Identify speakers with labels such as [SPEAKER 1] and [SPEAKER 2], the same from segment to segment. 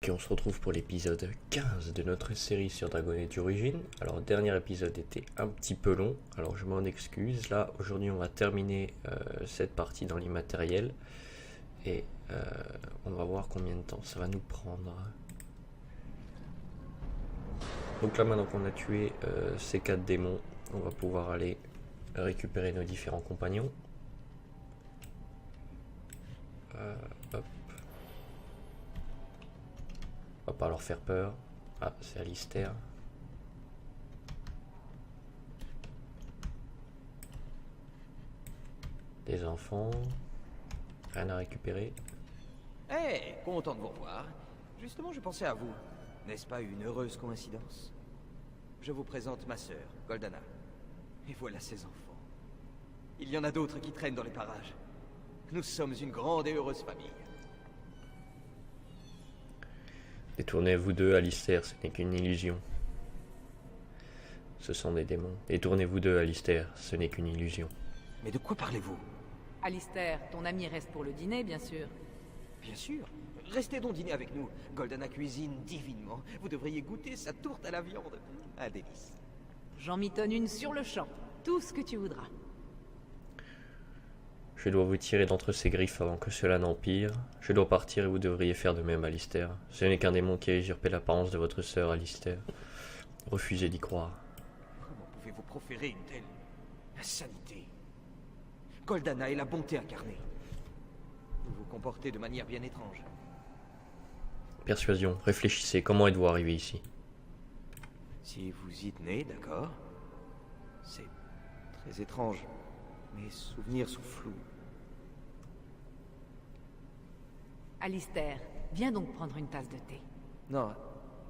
[SPEAKER 1] Ok, on se retrouve pour l'épisode 15 de notre série sur Dragon Age Origins. Alors, le dernier épisode était un petit peu long, alors je m'en excuse. Là, aujourd'hui, on va terminer cette partie dans l'immatériel et on va voir combien de temps ça va nous prendre. Donc là, maintenant qu'on a tué ces 4 démons, on va pouvoir aller récupérer nos différents compagnons. Hop. On va pas leur faire peur. Ah, c'est Alistair. Des enfants. Rien à récupérer.
[SPEAKER 2] Hey, content de vous revoir. Justement, je pensais à vous. N'est-ce pas une heureuse coïncidence? Je vous présente ma sœur, Goldana. Et voilà ses enfants. Il y en a d'autres qui traînent dans les parages. Nous sommes une grande et heureuse famille.
[SPEAKER 1] Détournez-vous d'eux, Alistair, ce n'est qu'une illusion. Ce sont des démons. Détournez-vous d'eux, Alistair, ce n'est qu'une illusion.
[SPEAKER 2] Mais de quoi parlez-vous?
[SPEAKER 3] Alistair, ton ami reste pour le dîner, bien sûr.
[SPEAKER 2] Bien sûr. Restez donc dîner avec nous. Goldana cuisine divinement. Vous devriez goûter sa tourte à la viande. Un délice.
[SPEAKER 3] J'en mitonne une sur le champ. Tout ce que tu voudras.
[SPEAKER 1] Je dois vous tirer d'entre ces griffes avant que cela n'empire. Je dois partir et vous devriez faire de même, Alistair. Ce n'est qu'un démon qui a usurpé l'apparence de votre sœur, Alistair. Refusez d'y croire.
[SPEAKER 2] Comment pouvez-vous proférer une telle insanité? Goldana est la bonté incarnée. Vous vous comportez de manière bien étrange.
[SPEAKER 1] Persuasion, réfléchissez, comment êtes-vous arrivé ici?
[SPEAKER 2] Si vous y tenez, d'accord. C'est très étrange. Mes souvenirs sont flous.
[SPEAKER 3] Alistair, viens donc prendre une tasse de thé.
[SPEAKER 2] Non,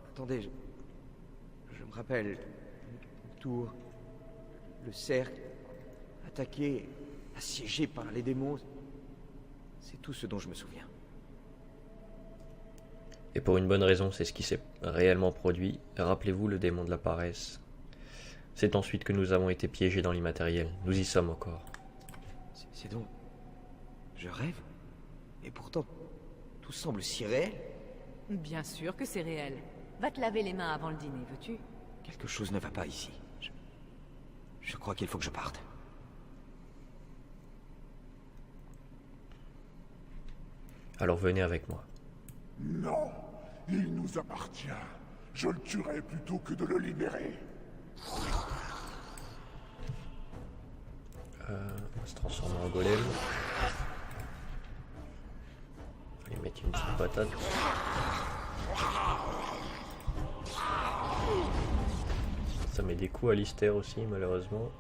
[SPEAKER 2] attendez, je me rappelle. Une tour, le cercle, attaqué, assiégé par les démons. C'est tout ce dont je me souviens.
[SPEAKER 1] Et pour une bonne raison, c'est ce qui s'est réellement produit. Rappelez-vous le démon de la paresse. C'est ensuite que nous avons été piégés dans l'immatériel. Nous y sommes encore.
[SPEAKER 2] C'est donc... Je rêve? Et pourtant, tout semble si réel.
[SPEAKER 3] Bien sûr que c'est réel. Va te laver les mains avant le dîner, veux-tu?
[SPEAKER 2] Quelque chose ne va pas ici. Je crois qu'il faut que je parte.
[SPEAKER 1] Alors venez avec moi.
[SPEAKER 4] Non, il nous appartient. Je le tuerai plutôt que de le libérer.
[SPEAKER 1] On va se transformer en golem. On va lui mettre une petite patate. Ça met des coups à Alistair aussi, malheureusement.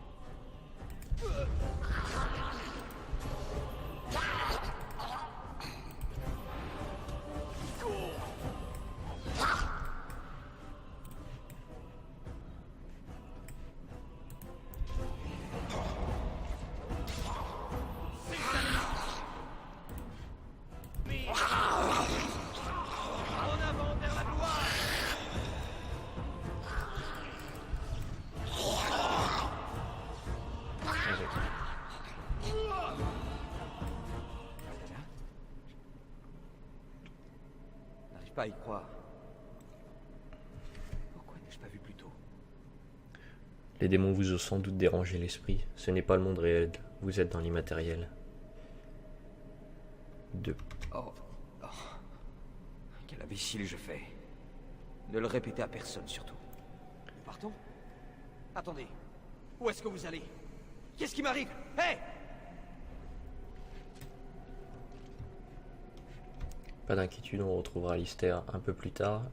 [SPEAKER 2] N'arrive pas à y croire. Pourquoi n'ai-je pas vu plus tôt?
[SPEAKER 1] Les démons vous ont sans doute dérangé l'esprit. Ce n'est pas le monde réel. Vous êtes dans l'immatériel.
[SPEAKER 2] Oh. Quel imbécile je fais. Ne le répétez à personne, surtout. Nous partons? Attendez. Où est-ce que vous allez? Qu'est-ce qui m'arrive? Hé!
[SPEAKER 1] Pas d'inquiétude, on retrouvera Alistair un peu plus tard.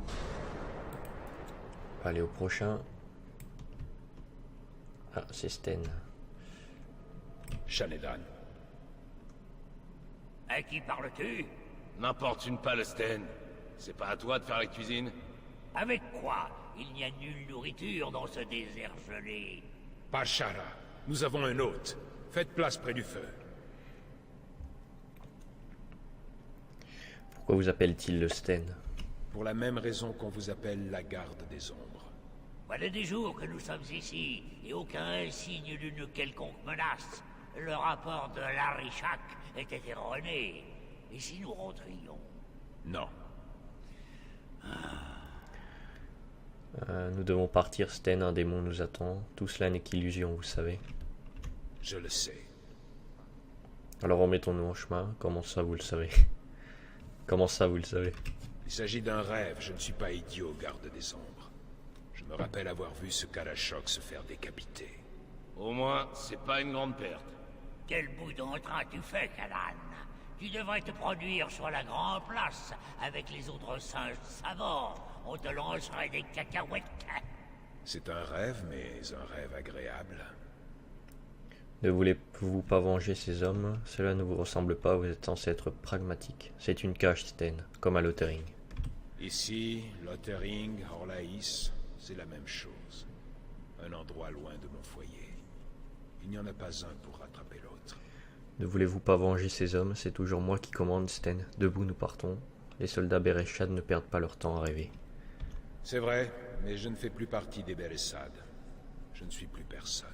[SPEAKER 1] On va aller au prochain. Ah, c'est Sten.
[SPEAKER 5] Shanedan.
[SPEAKER 6] À qui parles-tu?
[SPEAKER 5] N'importe une Palestine. C'est pas à toi de faire la cuisine?
[SPEAKER 6] Avec quoi? Il n'y a nulle nourriture dans ce désert gelé.
[SPEAKER 5] Pashara, nous avons un hôte. Faites place près du feu.
[SPEAKER 1] Pourquoi vous appelle-t-il le Sten?
[SPEAKER 5] Pour la même raison qu'on vous appelle la garde des ombres.
[SPEAKER 6] Voilà des jours que nous sommes ici, et aucun signe d'une quelconque menace. Le rapport de Larishak était erroné. Et si nous rentrions?
[SPEAKER 5] Non.
[SPEAKER 1] Nous devons partir, Sten, un démon nous attend. Tout cela n'est qu'illusion, vous savez.
[SPEAKER 5] Je le sais.
[SPEAKER 1] Alors remettons-nous en chemin. Comment ça, vous le savez? Comment ça, vous le savez?
[SPEAKER 5] Il s'agit d'un rêve, je ne suis pas idiot, garde des ombres. Je me rappelle avoir vu ce Kalachok se faire décapiter.
[SPEAKER 7] Au moins, c'est pas une grande perte.
[SPEAKER 6] Quel bout d'entrain tu fais, Kanan? Tu devrais te produire sur la grande place avec les autres singes savants. On te lancerait des cacahuètes.
[SPEAKER 5] C'est un rêve, mais un rêve agréable.
[SPEAKER 1] Ne voulez-vous pas venger ces hommes? Cela ne vous ressemble pas, vous êtes censé être pragmatique. C'est une cage, Sten, comme à Lothering.
[SPEAKER 5] Ici, Lothering, Orlaïs, c'est la même chose. Un endroit loin de mon foyer. Il n'y en a pas un pour rattraper l'autre.
[SPEAKER 1] Ne voulez-vous pas venger ces hommes? C'est toujours moi qui commande, Sten. Debout, nous partons. Les soldats Bereshad ne perdent pas leur temps à rêver.
[SPEAKER 5] C'est vrai, mais je ne fais plus partie des Bereshad. Je ne suis plus personne.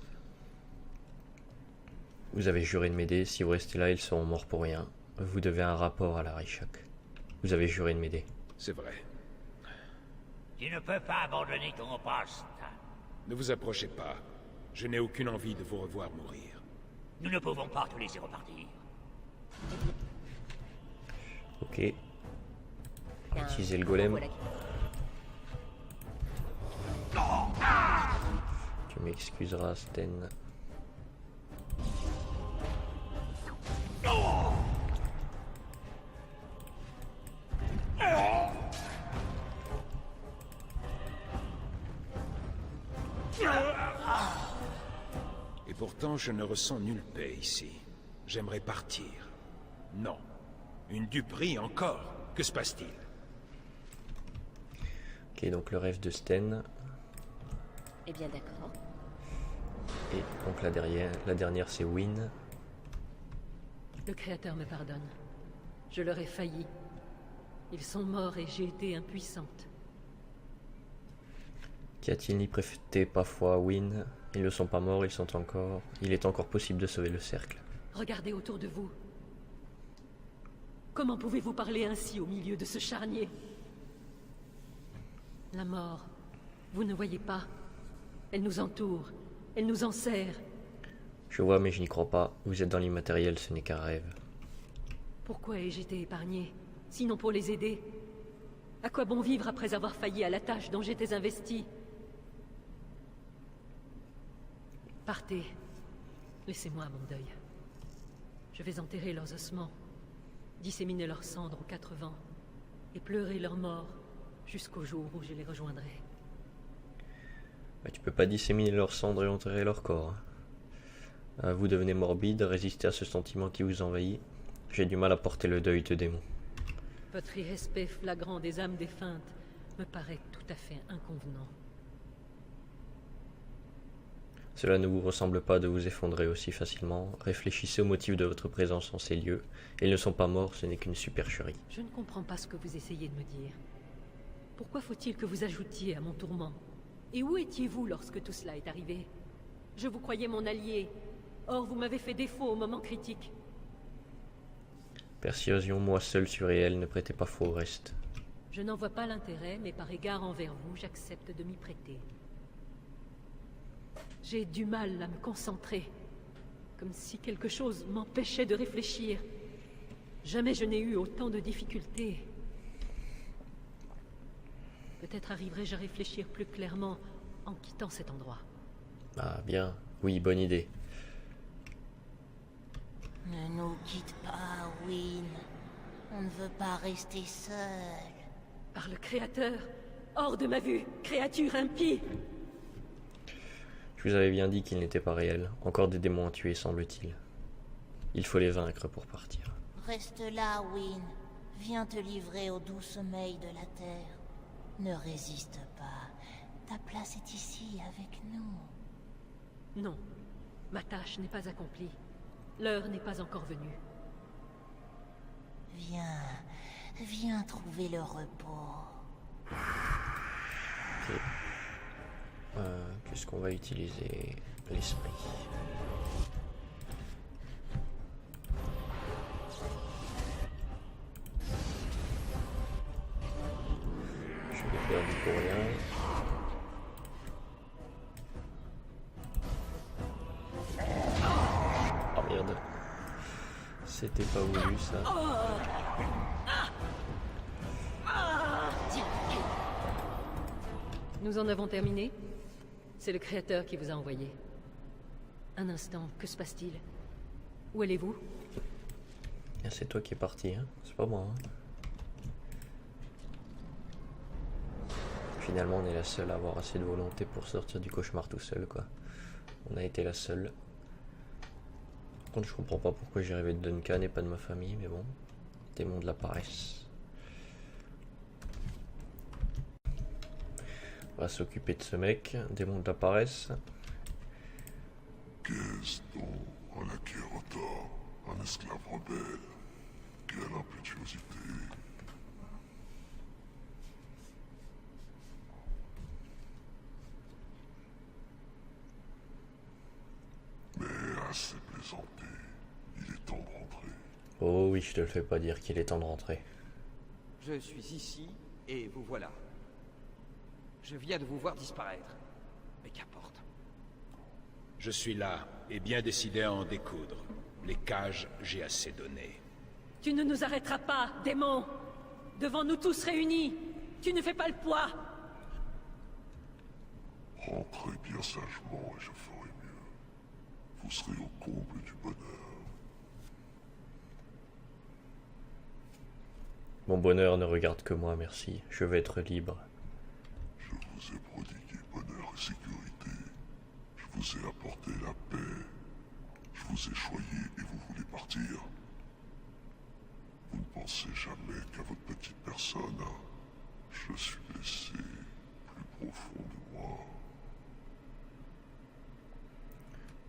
[SPEAKER 1] Vous avez juré de m'aider. Si vous restez là, ils seront morts pour rien. Vous devez un rapport à la Reichak. Vous avez juré de m'aider.
[SPEAKER 5] C'est vrai.
[SPEAKER 6] Tu ne peux pas abandonner ton poste.
[SPEAKER 5] Ne vous approchez pas. Je n'ai aucune envie de vous revoir mourir.
[SPEAKER 6] Nous ne pouvons pas te laisser repartir.
[SPEAKER 1] Ok. Utiliser le golem. Tu m'excuseras, Sten.
[SPEAKER 5] Et pourtant, je ne ressens nulle paix ici. J'aimerais partir. Non. Une duperie encore. Que se passe-t-il?
[SPEAKER 1] Ok, donc le rêve de Sten.
[SPEAKER 8] Eh bien d'accord.
[SPEAKER 1] Et donc la dernière c'est Wynne.
[SPEAKER 3] Le Créateur me pardonne. Je leur ai failli. Ils sont morts et j'ai été impuissante.
[SPEAKER 1] Qu'y a-t-il ni prêté parfois Wynne? Ils ne sont pas morts, ils sont encore... Il est encore possible de sauver le cercle.
[SPEAKER 3] Regardez autour de vous. Comment pouvez-vous parler ainsi au milieu de ce charnier? La mort, vous ne voyez pas? Elle nous entoure, elle nous enserre.
[SPEAKER 1] Je vois, mais je n'y crois pas. Vous êtes dans l'immatériel, ce n'est qu'un rêve.
[SPEAKER 3] Pourquoi ai-je été épargné, sinon pour les aider? À quoi bon vivre après avoir failli à la tâche dont j'étais investi? Partez. Laissez-moi mon deuil. Je vais enterrer leurs ossements, disséminer leurs cendres aux quatre vents, et pleurer leur mort jusqu'au jour où je les rejoindrai.
[SPEAKER 1] Bah, tu peux pas disséminer leurs cendres et enterrer leur corps. Vous devenez morbide, résistez à ce sentiment qui vous envahit. J'ai du mal à porter le deuil de démons.
[SPEAKER 3] Votre irrespect flagrant des âmes défuntes me paraît tout à fait inconvenant.
[SPEAKER 1] Cela ne vous ressemble pas de vous effondrer aussi facilement. Réfléchissez au motif de votre présence en ces lieux. Ils ne sont pas morts, ce n'est qu'une supercherie.
[SPEAKER 3] Je ne comprends pas ce que vous essayez de me dire. Pourquoi faut-il que vous ajoutiez à mon tourment? Et où étiez-vous lorsque tout cela est arrivé? Je vous croyais mon allié. Or, vous m'avez fait défaut au moment critique.
[SPEAKER 1] Persuasion, moi seul suis réel, ne prêtez pas faux au reste.
[SPEAKER 3] Je n'en vois pas l'intérêt, mais par égard envers vous, j'accepte de m'y prêter. J'ai du mal à me concentrer, comme si quelque chose m'empêchait de réfléchir. Jamais je n'ai eu autant de difficultés. Peut-être arriverai-je à réfléchir plus clairement en quittant cet endroit.
[SPEAKER 1] Ah bien, oui, bonne idée.
[SPEAKER 8] Ne nous quitte pas, Wynne. On ne veut pas rester seul.
[SPEAKER 3] Par le Créateur, hors de ma vue, créature impie!
[SPEAKER 1] Je vous avais bien dit qu'il n'était pas réel. Encore des démons à tuer, semble-t-il. Il faut les vaincre pour partir.
[SPEAKER 8] Reste là, Wynne. Viens te livrer au doux sommeil de la terre. Ne résiste pas. Ta place est ici, avec nous.
[SPEAKER 3] Non, ma tâche n'est pas accomplie. L'heure n'est pas encore venue.
[SPEAKER 8] Viens trouver le repos.
[SPEAKER 1] Ok. Qu'est-ce qu'on va utiliser? L'esprit. l'ai perdu pour rien. Oh merde. C'était pas voulu ça.
[SPEAKER 3] Nous en avons terminé. C'est le Créateur qui vous a envoyé. Un instant, que se passe-t-il? Où allez-vous?
[SPEAKER 1] C'est toi qui es parti, hein? C'est pas moi. Hein? Finalement, on est la seule à avoir assez de volonté pour sortir du cauchemar tout seul, quoi. On a été la seule. Par contre, je comprends pas pourquoi j'ai rêvé de Duncan et pas de ma famille, mais bon. Démon de la paresse. On va s'occuper de ce mec, démon de la paresse.
[SPEAKER 4] Qu'est-ce donc un Akirota, un esclave rebelle? Quelle impétuosité! Mais assez plaisanté, il est temps de rentrer.
[SPEAKER 1] Oh oui, je te le fais pas dire qu'il est temps de rentrer.
[SPEAKER 2] Je suis ici, et vous voilà. Je viens de vous voir disparaître. Mais qu'importe.
[SPEAKER 5] Je suis là, et bien décidé à en découdre. Les cages, j'ai assez donné.
[SPEAKER 3] Tu ne nous arrêteras pas, démon! Devant nous tous réunis! Tu ne fais pas le poids!
[SPEAKER 4] Rentrez bien sagement et je ferai mieux. Vous serez au comble du bonheur.
[SPEAKER 1] Mon bonheur ne regarde que moi, merci. Je veux être libre.
[SPEAKER 4] Je vous ai prodigué bonheur et sécurité. Je vous ai apporté la paix. Je vous ai choyé et vous voulez partir. Vous ne pensez jamais qu'à votre petite personne. Je suis blessé plus profond de moi.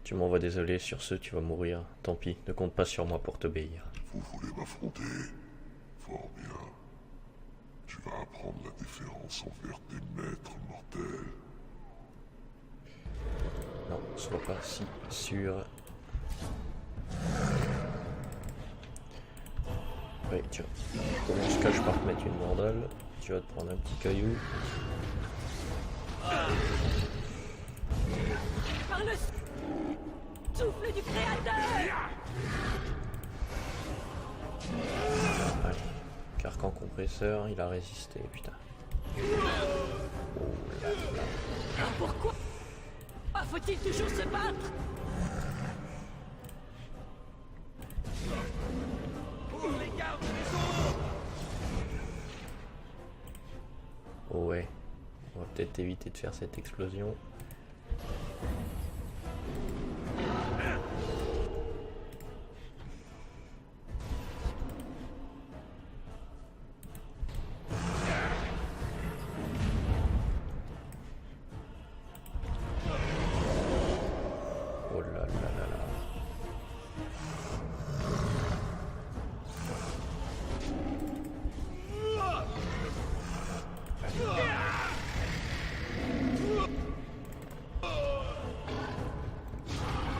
[SPEAKER 1] Tu m'envoies désolé, sur ce tu vas mourir. Tant pis, ne compte pas sur moi pour t'obéir.
[SPEAKER 4] Vous voulez m'affronter? Fort bien. Tu vas apprendre la déférence envers tes maîtres mortels.
[SPEAKER 1] Non, sois pas si sûr. Oui, tiens. Comment je cache par te mettre une mandale? Tu vas te prendre un petit caillou.
[SPEAKER 3] Par le souffle du Créateur!
[SPEAKER 1] Allez. Carcan compresseur, il a résisté, putain. Oh là là.
[SPEAKER 3] Pourquoi faut-il toujours se battre?
[SPEAKER 1] Oh ouais. On va peut-être éviter de faire cette explosion. Oh là là là là.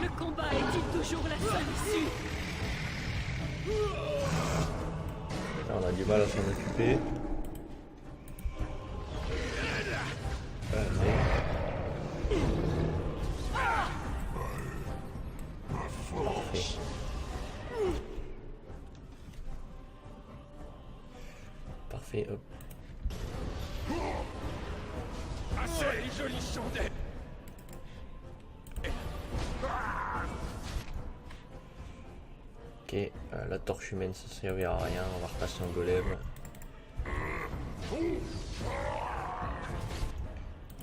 [SPEAKER 3] Le combat est-il toujours la seule issue?
[SPEAKER 1] Là, on a du mal à s'en occuper. Allez. Parfait. Parfait, hop.
[SPEAKER 5] Assez, les jolies chandelles!
[SPEAKER 1] Ok, la torche humaine ça servira à rien, on va repasser en golem.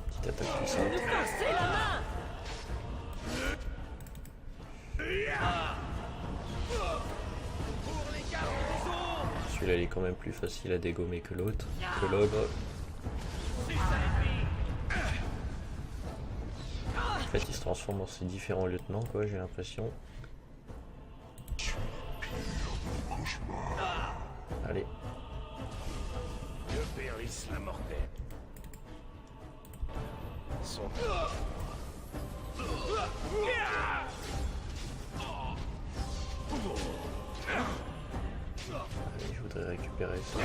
[SPEAKER 1] Petite attaque puissante.
[SPEAKER 3] Nous forcer la main!
[SPEAKER 1] Celui-là il est quand même plus facile à dégommer que l'autre, que l'ogre. En fait il se transforme en ses différents lieutenants quoi, j'ai l'impression. Allez.
[SPEAKER 5] Le périsse la mortelle. Son...
[SPEAKER 1] Allez, je voudrais récupérer ça.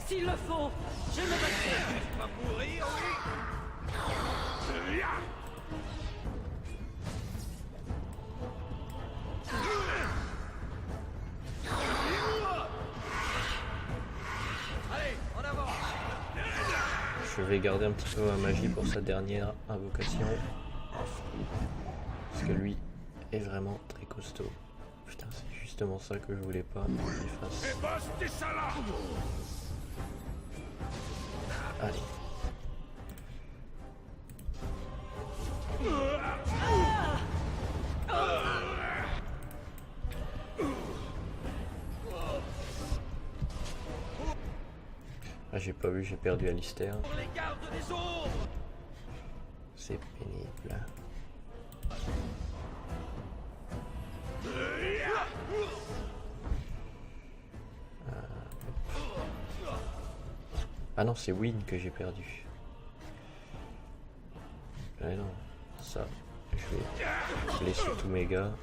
[SPEAKER 3] S'il le faut, je me battrai.
[SPEAKER 2] Pas mourir, Allez, en avant.
[SPEAKER 1] Je vais garder un petit peu ma magie pour sa dernière invocation. Parce que lui est vraiment très costaud. Putain, c'est justement ça que je voulais pas qu'il fasse. Allez. Ah, j'ai pas vu, j'ai perdu Alistair.
[SPEAKER 2] Pour les gardes des ombres.
[SPEAKER 1] C'est pénible. Ah non, c'est Win que j'ai perdu. Ah non, ça, je vais blesser tous mes gars.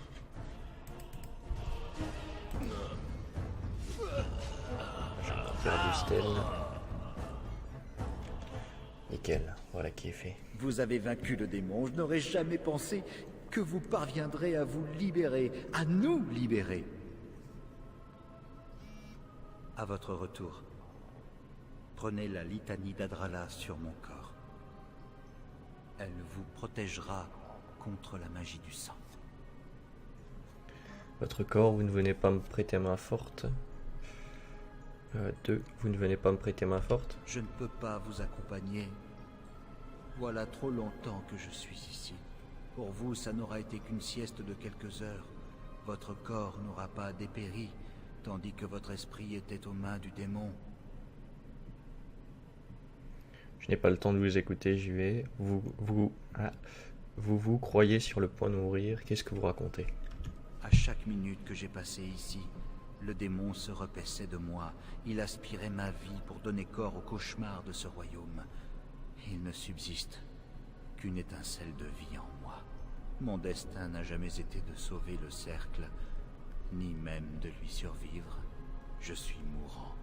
[SPEAKER 1] J'ai encore perdu Stel. Nickel, voilà qui est fait.
[SPEAKER 9] Vous avez vaincu le démon. Je n'aurais jamais pensé que vous parviendrez à vous libérer, à nous libérer. À votre retour, prenez la litanie d'Adrala sur mon corps. Elle vous protégera contre la magie du sang.
[SPEAKER 1] Votre corps, vous ne venez pas me prêter main forte. 2, vous ne venez pas me prêter main forte.
[SPEAKER 9] Je ne peux pas vous accompagner. Voilà trop longtemps que je suis ici. Pour vous, ça n'aura été qu'une sieste de quelques heures. Votre corps n'aura pas dépéri, tandis que votre esprit était aux mains du démon.
[SPEAKER 1] Je n'ai pas le temps de vous écouter, j'y vais. Vous croyez sur le point de mourir, qu'est-ce que vous racontez?
[SPEAKER 9] À chaque minute que j'ai passée ici, le démon se repaissait de moi. Il aspirait ma vie pour donner corps au cauchemar de ce royaume. Il ne subsiste qu'une étincelle de vie en moi. Mon destin n'a jamais été de sauver le cercle, ni même de lui survivre. Je suis mourant.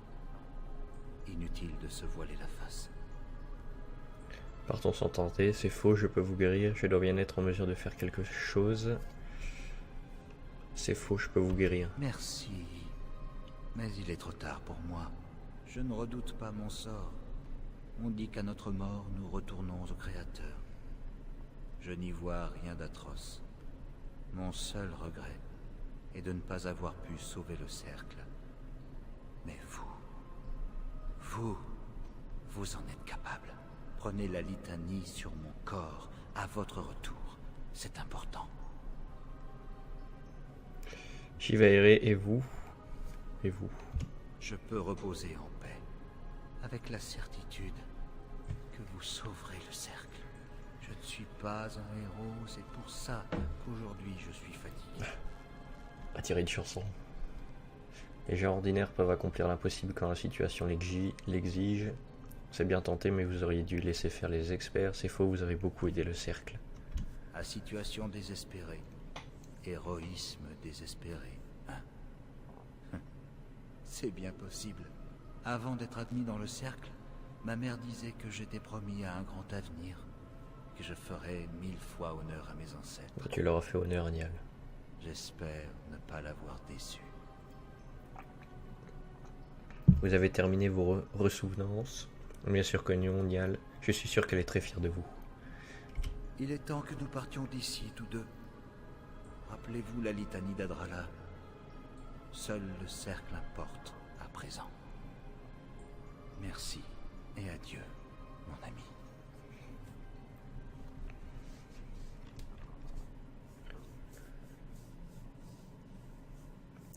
[SPEAKER 9] Inutile de se voiler la face.
[SPEAKER 1] Partons sans tenter, c'est faux, je peux vous guérir, je dois bien être en mesure de faire quelque chose. C'est faux, je peux vous guérir.
[SPEAKER 9] Merci. Mais il est trop tard pour moi. Je ne redoute pas mon sort. On dit qu'à notre mort, nous retournons au Créateur. Je n'y vois rien d'atroce. Mon seul regret est de ne pas avoir pu sauver le cercle. Mais vous en êtes capable. Prenez la litanie sur mon corps à votre retour. C'est important.
[SPEAKER 1] J'y veillerai, et vous? Et vous?
[SPEAKER 9] Je peux reposer en paix, avec la certitude que vous sauverez le cercle. Je ne suis pas un héros, c'est pour ça qu'aujourd'hui je suis fatigué.
[SPEAKER 1] Attiré de chanson. Les gens ordinaires peuvent accomplir l'impossible quand la situation l'exige. C'est bien tenté, mais vous auriez dû laisser faire les experts. C'est faux, vous avez beaucoup aidé le cercle.
[SPEAKER 9] À situation désespérée, héroïsme désespéré. Hein? C'est bien possible. Avant d'être admis dans le cercle, ma mère disait que j'étais promis à un grand avenir, que je ferais 1000 fois honneur à mes ancêtres.
[SPEAKER 1] Tu leur as fait honneur, Niall.
[SPEAKER 9] J'espère ne pas l'avoir déçu.
[SPEAKER 1] Vous avez terminé vos ressouvenances. Bien sûr que non, Niall. Je suis sûr qu'elle est très fière de vous.
[SPEAKER 9] Il est temps que nous partions d'ici, tous deux. Rappelez-vous la litanie d'Adrala. Seul le cercle importe à présent. Merci et adieu, mon ami.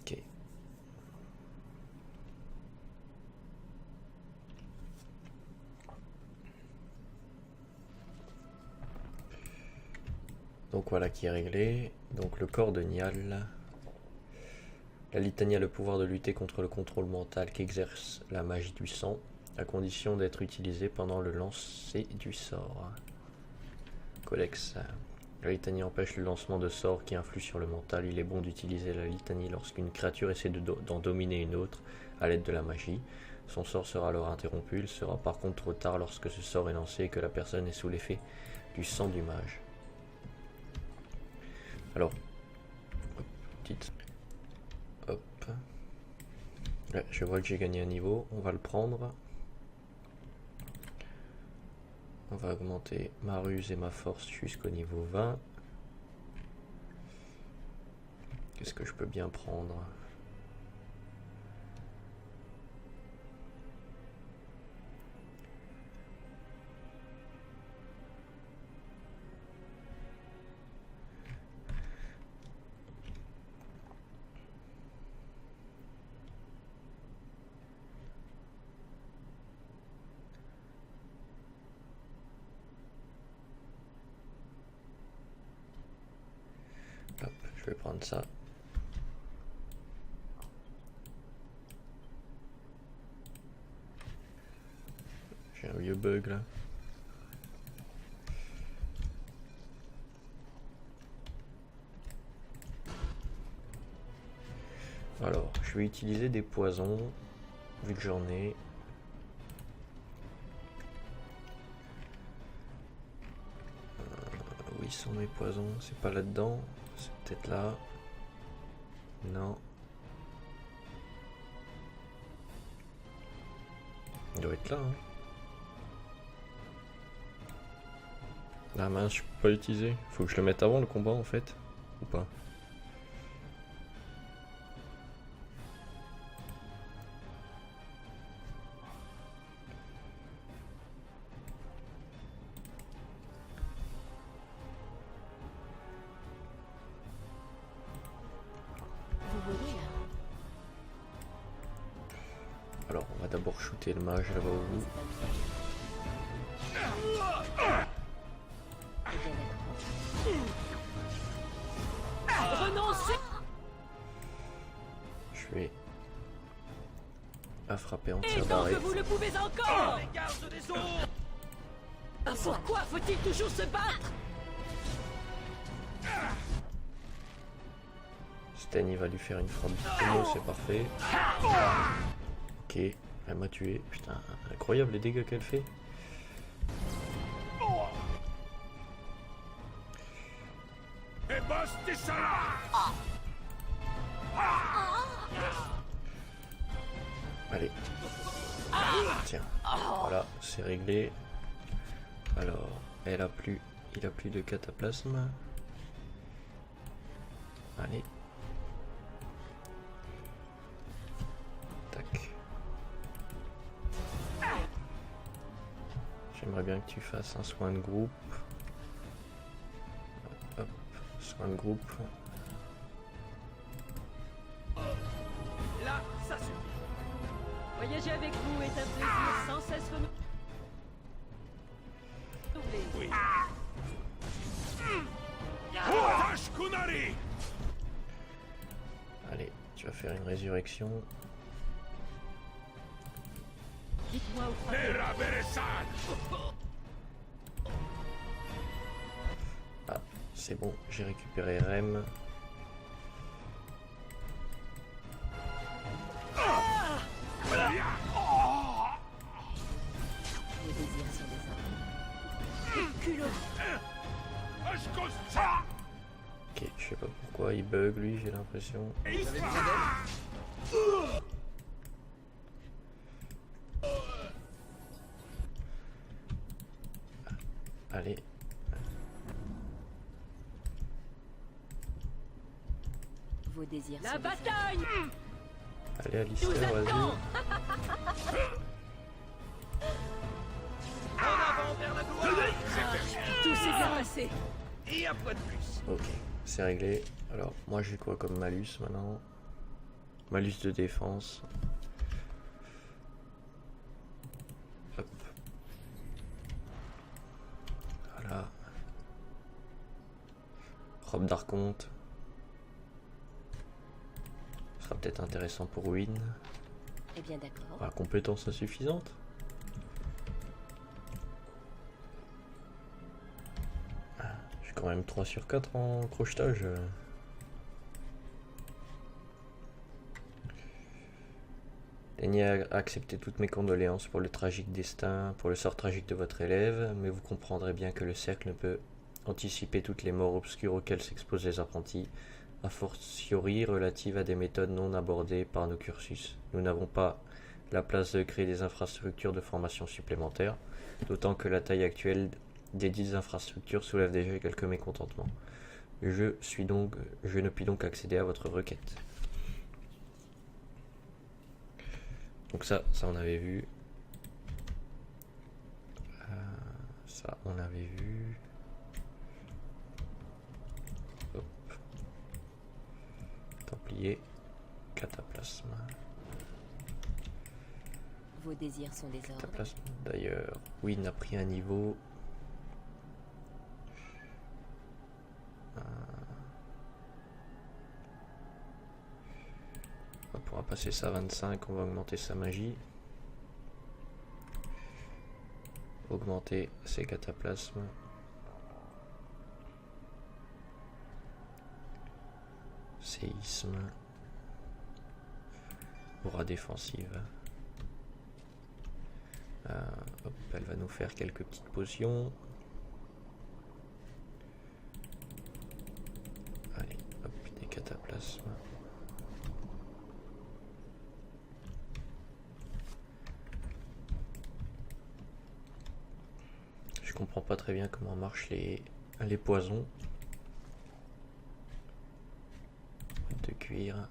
[SPEAKER 1] Ok. Donc voilà qui est réglé. Donc le corps de Niall. La litanie a le pouvoir de lutter contre le contrôle mental qu'exerce la magie du sang, à condition d'être utilisée pendant le lancer du sort. Codex. La litanie empêche le lancement de sorts qui influent sur le mental. Il est bon d'utiliser la litanie lorsqu'une créature essaie d'en dominer une autre à l'aide de la magie. Son sort sera alors interrompu. Il sera par contre trop tard lorsque ce sort est lancé et que la personne est sous l'effet du sang du mage. Alors, hop, petite. Hop. Là, je vois que j'ai gagné un niveau. On va le prendre. On va augmenter ma ruse et ma force jusqu'au niveau 20. Qu'est-ce que je peux bien prendre? Hop, je vais prendre ça. J'ai un vieux bug là. Alors, je vais utiliser des poisons, vu que j'en ai. Où ils sont mes poisons? C'est pas là-dedans, c'est peut-être là. Non. Il doit être là, hein. Ah mince, je peux pas l'utiliser. Faut que je le mette avant le combat en fait. Ou pas? Alors on va d'abord shooter le mage là-bas au bout. Je vais la frapper en tir d'arrêt.
[SPEAKER 3] Vous le pouvez encore. Pourquoi faut-il toujours se battre?
[SPEAKER 1] Sten il va lui faire une frappe du c'est parfait. Ok, elle m'a tué. Putain, incroyable les dégâts qu'elle fait. Allez. Tiens, voilà, c'est réglé. Alors, il a plus de cataplasme. Allez. Tac. J'aimerais bien que tu fasses un soin de groupe. Hop, soin de groupe.
[SPEAKER 3] Là, ça suffit. Voyager avec vous est un plaisir sans cesse renouvelé.
[SPEAKER 5] Oui.
[SPEAKER 1] Allez, tu vas faire une résurrection.
[SPEAKER 3] Dites-moi où frapper.
[SPEAKER 1] Ah, c'est bon, j'ai récupéré Rem.
[SPEAKER 3] Les désirs sont des armes. Culot.
[SPEAKER 1] Ok, je sais pas pourquoi il bug lui, j'ai l'impression. Allez.
[SPEAKER 3] Vos désirs la bataille.
[SPEAKER 1] Allez Alicia, vas-y.
[SPEAKER 3] Tout s'est bien passé.
[SPEAKER 2] Et un point de plus.
[SPEAKER 1] Ok, c'est réglé. Alors, moi j'ai quoi comme malus maintenant? Malus de défense. Hop. Voilà. Robe d'archonte. Ce sera peut-être intéressant pour Win.
[SPEAKER 3] Eh bien d'accord.
[SPEAKER 1] Voilà, compétence insuffisante. J'ai quand même 3 sur 4 en crochetage. Daignez accepter toutes mes condoléances pour le tragique destin, pour le sort tragique de votre élève, mais vous comprendrez bien que le cercle ne peut anticiper toutes les morts obscures auxquelles s'exposent les apprentis, a fortiori relatives à des méthodes non abordées par nos cursus. Nous n'avons pas la place de créer des infrastructures de formation supplémentaires, d'autant que la taille actuelle des dites infrastructures soulève déjà quelques mécontentements. Je ne puis donc accéder à votre requête. Donc ça on avait vu. Ça on avait vu. Hop. Templier, cataplasme.
[SPEAKER 10] Vos désirs sont des ordres.
[SPEAKER 1] Cataplasme. D'ailleurs, Wynne a pris un niveau. On pourra passer ça à 25, on va augmenter sa magie. Augmenter ses cataplasmes. Séisme. Aura défensive. Hop, elle va nous faire quelques petites potions. Allez, hop, des cataplasmes. Je comprends pas très bien comment marchent les poisons. De cuir.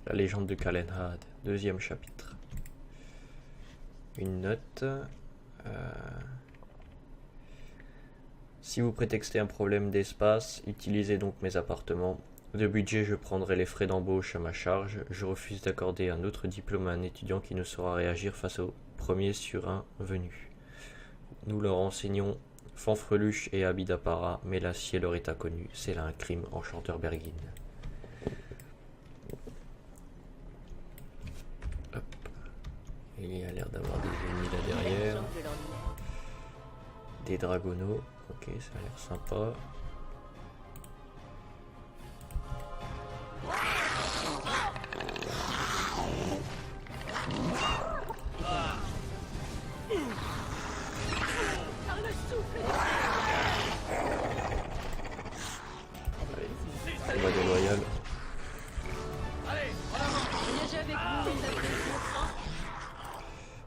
[SPEAKER 1] La légende de Calenhad, deuxième chapitre. Une note. Si vous prétextez un problème d'espace, utilisez donc mes appartements. De budget, je prendrai les frais d'embauche à ma charge. Je refuse d'accorder un autre diplôme à un étudiant qui ne saura réagir face au premier sur un venu. Nous leur enseignons fanfreluche et habit d'apparat, mais l'acier leur est inconnu. C'est là un crime, enchanteur Bergin. Hop. Il y a l'air d'avoir des ennemis là derrière. Des dragonos. Ok, ça a l'air sympa. Allez, combat déloyal.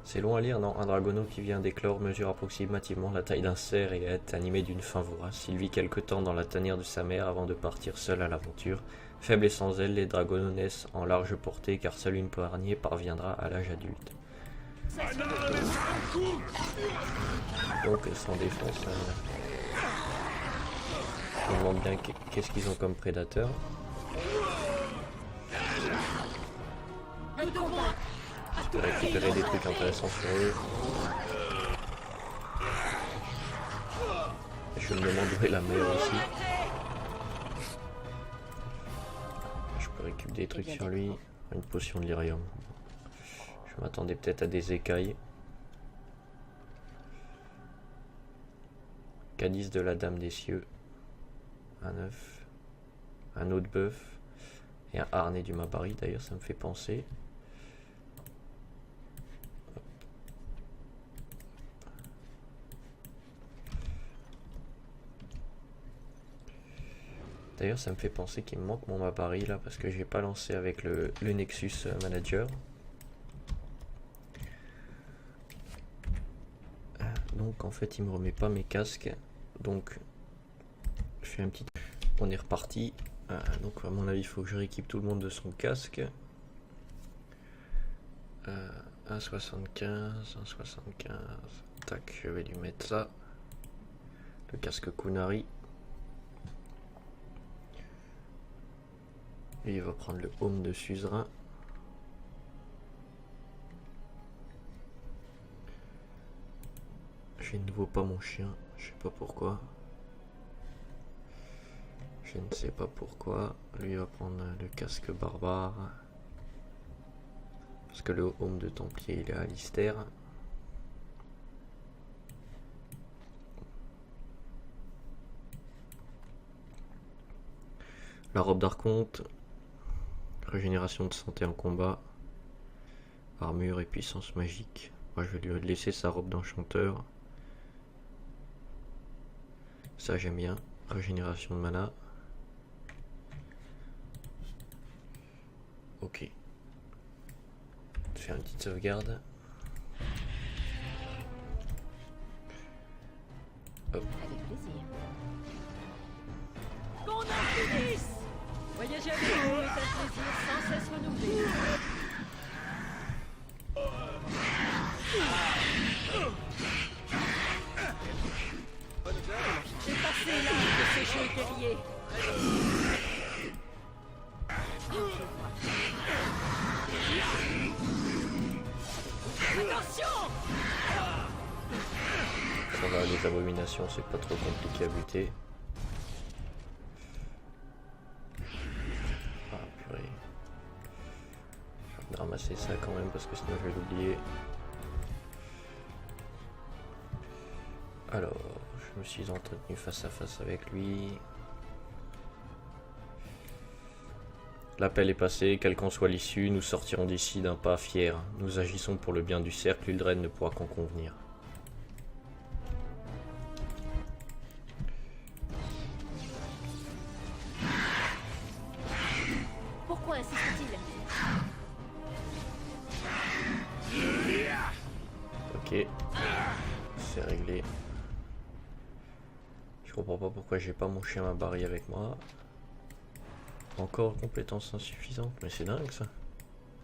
[SPEAKER 1] C'est long à lire, non? Un dragono qui vient d'éclore mesure approximativement la taille d'un cerf et est animé d'une faim vorace. Il vit quelque temps dans la tanière de sa mère avant de partir seul à l'aventure. Faible et sans ailes, les dragonos naissent en large portée car seule une poignée parviendra à l'âge adulte. Donc sans défense. On me demande bien qu'est-ce qu'ils ont comme prédateurs. Je peux récupérer des trucs intéressants sur eux. Je me demande où est la mer aussi. Je peux récupérer des trucs sur lui. Une potion de lyrium. Je m'attendais peut-être à des écailles. Cadice de la Dame des Cieux. Un œuf. Un os de bœuf. Et un harnais du Mabari. D'ailleurs, ça me fait penser. D'ailleurs, ça me fait penser qu'il me manque mon Mabari là parce que j'ai pas lancé avec le Nexus Manager. Donc en fait, il me remet pas mes casques. Donc je fais un petit. On est reparti. Donc à mon avis, il faut que je rééquipe tout le monde de son casque. 1,75, 1,75. Tac, je vais lui mettre ça. Le casque Kunari. Et il va prendre le home de suzerain. Je ne vois pas mon chien, je sais pas pourquoi. Je ne sais pas pourquoi. Lui va prendre le casque barbare. Parce que le home de Templier il est à Alistair. La robe d'Archonte, régénération de santé en combat, armure et puissance magique. Moi je vais lui laisser sa robe d'enchanteur. Ça j'aime bien. Régénération de mana. Ok. Faire une petite sauvegarde. Hop.
[SPEAKER 10] Avec plaisir.
[SPEAKER 3] Qu'on en finisse! Voyager avec vous est un plaisir sans cesse renouvelé. J'ai passé l'âge de ces jeux guerriers. Attention!
[SPEAKER 1] Ça va, les abominations, c'est pas trop compliqué à buter. Ah purée. Je vais ramasser ça quand même parce que sinon je vais l'oublier. Alors, je me suis entretenu face à face avec lui. L'appel est passé, quelle qu'en soit l'issue, nous sortirons d'ici d'un pas fier. Nous agissons pour le bien du cercle, Uldren ne pourra qu'en convenir.
[SPEAKER 10] Pourquoi insiste-t-il?
[SPEAKER 1] Ok, c'est réglé. Je comprends pas pourquoi j'ai pas mon chien à barrer avec moi. Encore compétence insuffisante, mais c'est dingue ça.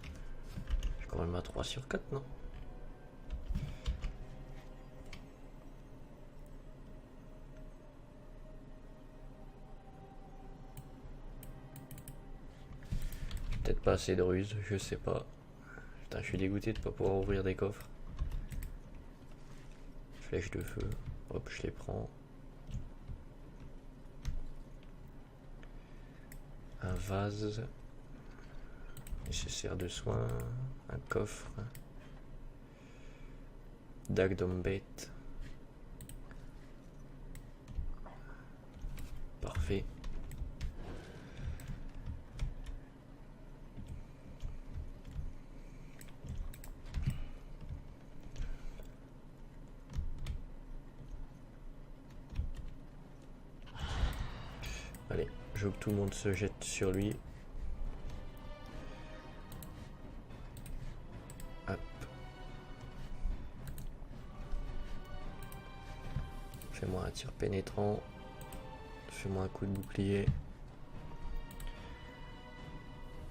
[SPEAKER 1] Je suis quand même à 3 sur 4, non? Peut-être pas assez de ruse, je sais pas. Putain, je suis dégoûté de pas pouvoir ouvrir des coffres. Flèche de feu, hop, je les prends. Un vase, nécessaire de soins, un coffre, dague d'homme-bête. Parfait. Allez, je veux que tout le monde se jette sur lui. Hop. Fais-moi un tir pénétrant. Fais-moi un coup de bouclier.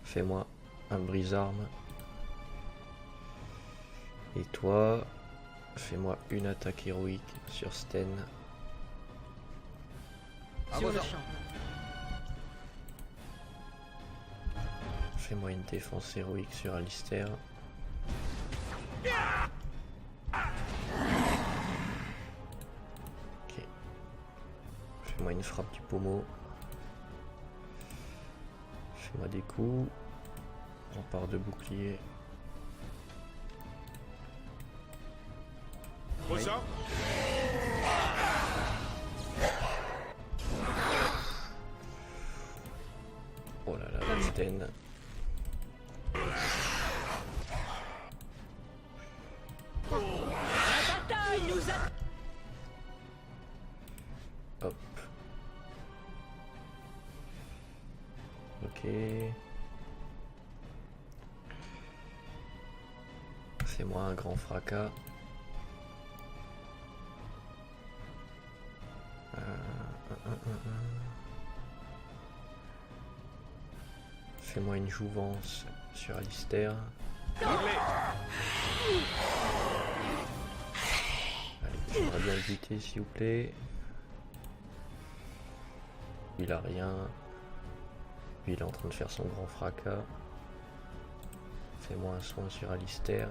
[SPEAKER 1] Fais-moi un brise-arme. Et toi, fais-moi une attaque héroïque sur Sten.
[SPEAKER 3] Sur le champ.
[SPEAKER 1] Fais-moi une défense héroïque sur Alistair. Ok. Fais-moi une frappe du pommeau. Fais-moi des coups. Rempart de bouclier.
[SPEAKER 5] Ressort.
[SPEAKER 1] Oh là là, Sten.
[SPEAKER 3] La bataille nous a...
[SPEAKER 1] Hop. Ok. Fais-moi un grand fracas. Fais-moi une jouvence sur Alistair. Allez, j'aimerais bien le buter s'il vous plaît. Il a rien. Lui il est en train de faire son grand fracas. Fais-moi un soin sur Alistair.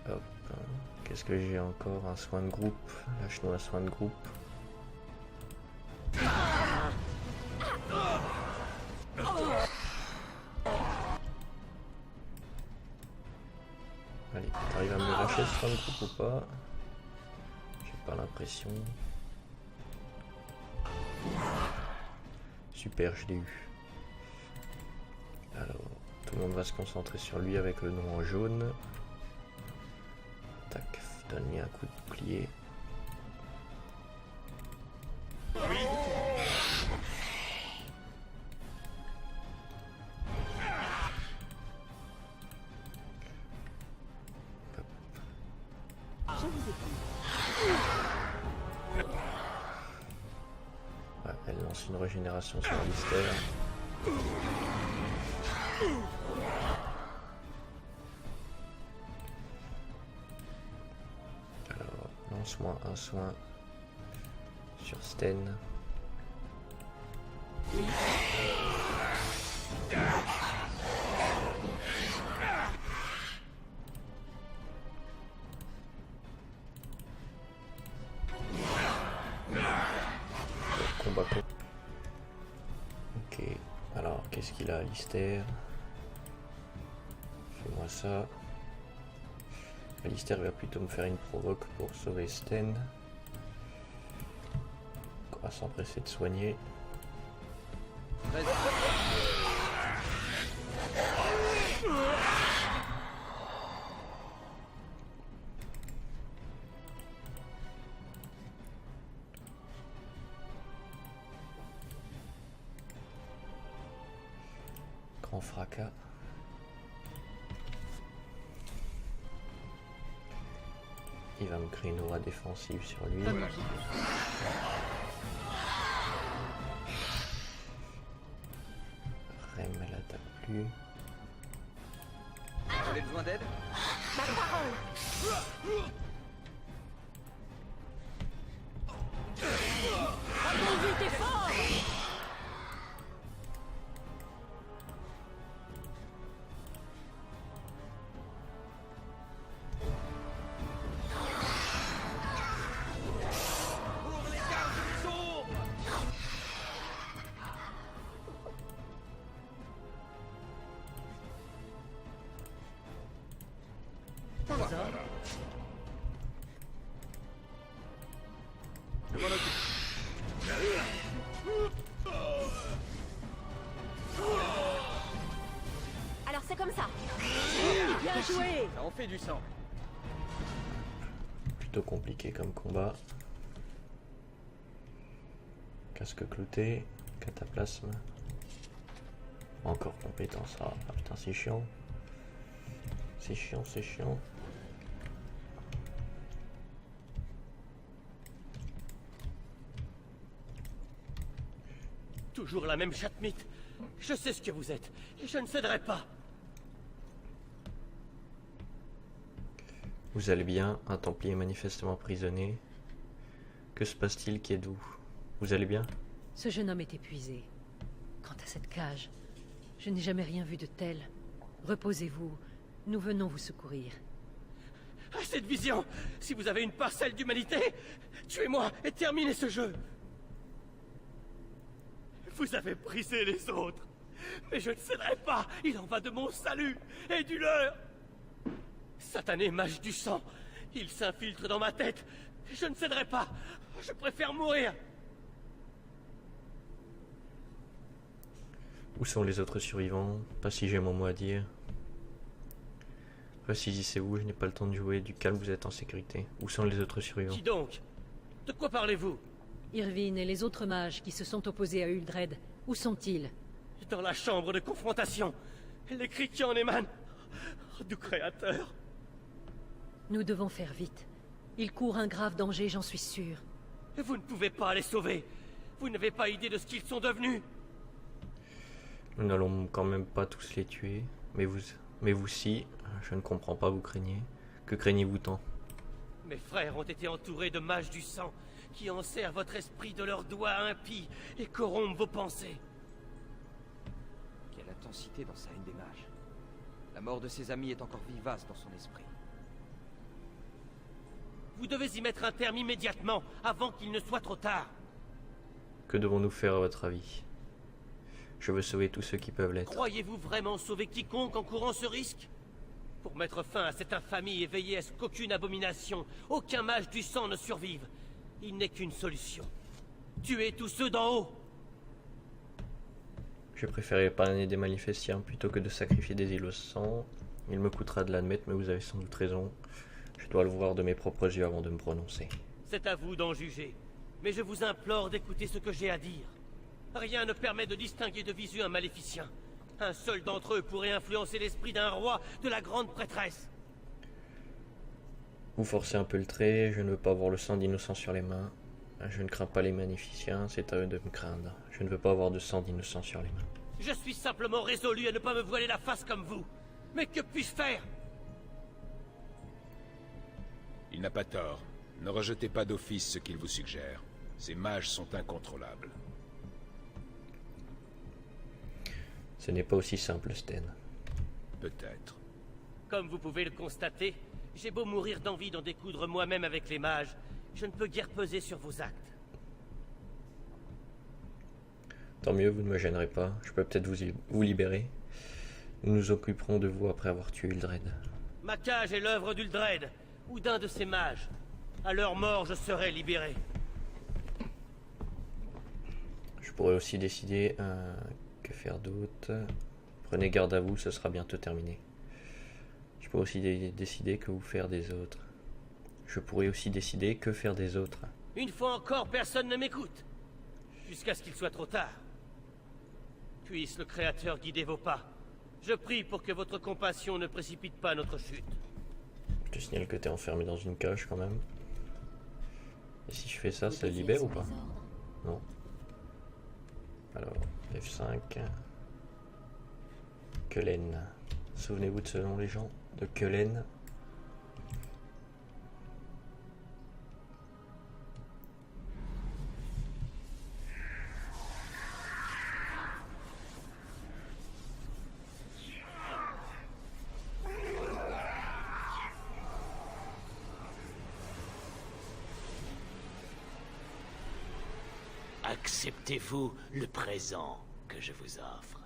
[SPEAKER 1] Hop. Qu'est-ce que j'ai encore? Un soin de groupe. Lâche-nous un soin de groupe. lâcher ce train de groupe ou pas? J'ai pas l'impression. Super, je l'ai eu. Alors, tout le monde va se concentrer sur lui avec le nom en jaune. Tac, donne-lui un coup de bouclier. Ouais, elle lance une régénération sur Alistair. Alors, lance-moi un soin sur Sten. Combat. Ok, alors qu'est-ce qu'il a, Alistair? Fais-moi ça. Alistair va plutôt me faire une provoque pour sauver Sten. On va s'empresser de soigner. Grand fracas. Il va me créer une aura défensive sur lui. Rem, elle attaque plus.
[SPEAKER 2] Vous avez besoin d'aide?
[SPEAKER 10] Ma parole! Allons vite et fort! Alors c'est comme ça. Bien joué.
[SPEAKER 2] Ça en fait du sang.
[SPEAKER 1] Plutôt compliqué comme combat. Casque clouté, cataplasme. Encore compétence. Ah putain, c'est chiant. C'est chiant, c'est chiant.
[SPEAKER 11] Toujours la même chatmite. Je sais ce que vous êtes, et je ne céderai pas.
[SPEAKER 1] Vous allez bien? Un Templier manifestement emprisonné. Que se passe-t-il? Qui êtes-vous? Vous allez bien?
[SPEAKER 3] Ce jeune homme est épuisé. Quant à cette cage, je n'ai jamais rien vu de tel. Reposez-vous, nous venons vous secourir.
[SPEAKER 11] Assez de vision! Si vous avez une parcelle d'humanité, tuez-moi et terminez ce jeu! Vous avez brisé les autres, mais je ne céderai pas! Il en va de mon salut et du leur! Satané mage du sang, il s'infiltre dans ma tête! Je ne céderai pas! Je préfère mourir!
[SPEAKER 1] Où sont les autres survivants? Pas si j'ai mon mot à dire. Ressaisissez-vous, je n'ai pas le temps de jouer. Du calme, vous êtes en sécurité. Où sont les autres survivants?
[SPEAKER 11] Qui donc? De quoi parlez-vous?
[SPEAKER 3] Irvine et les autres mages qui se sont opposés à Uldred, où sont-ils?
[SPEAKER 11] Dans la chambre de confrontation. Les cris qui en émanent. Oh, du créateur.
[SPEAKER 3] Nous devons faire vite. Ils courent un grave danger, j'en suis sûr.
[SPEAKER 11] Vous ne pouvez pas les sauver. Vous n'avez pas idée de ce qu'ils sont devenus.
[SPEAKER 1] Nous n'allons quand même pas tous les tuer. Mais vous si. Je ne comprends pas, vous craignez. Que craignez-vous tant?
[SPEAKER 11] Mes frères ont été entourés de mages du sang qui enserrent votre esprit de leurs doigts impies et corrompent vos pensées.
[SPEAKER 2] Quelle intensité dans sa haine des mages. La mort de ses amis est encore vivace dans son esprit.
[SPEAKER 11] Vous devez y mettre un terme immédiatement, avant qu'il ne soit trop tard.
[SPEAKER 1] Que devons-nous faire à votre avis? Je veux sauver tous ceux qui peuvent l'être.
[SPEAKER 11] Croyez-vous vraiment sauver quiconque en courant ce risque? Pour mettre fin à cette infamie et veiller à ce qu'aucune abomination, aucun mage du sang ne survive. Il n'est qu'une solution. Tuer tous ceux d'en haut.
[SPEAKER 1] Je préférais épargner des Maléficiens plutôt que de sacrifier des innocents. Il me coûtera de l'admettre, mais vous avez sans doute raison. Je dois le voir de mes propres yeux avant de me prononcer.
[SPEAKER 11] C'est à vous d'en juger. Mais je vous implore d'écouter ce que j'ai à dire. Rien ne permet de distinguer de visu un maléficien. Un seul d'entre eux pourrait influencer l'esprit d'un roi, de la grande prêtresse.
[SPEAKER 1] Vous forcez un peu le trait, je ne veux pas avoir le sang d'innocents sur les mains. Je ne crains pas les Maléficiens, c'est à eux de me craindre. Je ne veux pas avoir de sang d'innocents sur les mains.
[SPEAKER 11] Je suis simplement résolu à ne pas me voiler la face comme vous. Mais que puis-je faire?
[SPEAKER 5] Il n'a pas tort. Ne rejetez pas d'office ce qu'il vous suggère. Ces mages sont incontrôlables.
[SPEAKER 1] Ce n'est pas aussi simple, Sten.
[SPEAKER 5] Peut-être.
[SPEAKER 11] Comme vous pouvez le constater, j'ai beau mourir d'envie d'en découdre moi-même avec les mages, je ne peux guère peser sur vos actes.
[SPEAKER 1] Tant mieux, vous ne me gênerez pas. Je peux peut-être vous libérer. Nous nous occuperons de vous après avoir tué Uldred.
[SPEAKER 11] Ma cage est l'œuvre d'Uldred, ou d'un de ses mages. À leur mort, je serai libéré.
[SPEAKER 1] Je pourrais aussi décider... que faire d'autre? Prenez garde à vous, ce sera bientôt terminé. Je pourrais aussi décider que vous faire des autres. Je pourrais aussi décider que faire des autres.
[SPEAKER 11] Une fois encore, personne ne m'écoute. Jusqu'à ce qu'il soit trop tard. Puisse le Créateur guider vos pas. Je prie pour que votre compassion ne précipite pas notre chute.
[SPEAKER 1] Je te signale que tu es enfermé dans une cage quand même. Et si je fais ça, ça le libère ou pas? Non. Alors, F5. Kellen. Souvenez-vous de ce nom, les gens, de Kellen.
[SPEAKER 6] Acceptez-vous le présent que je vous offre?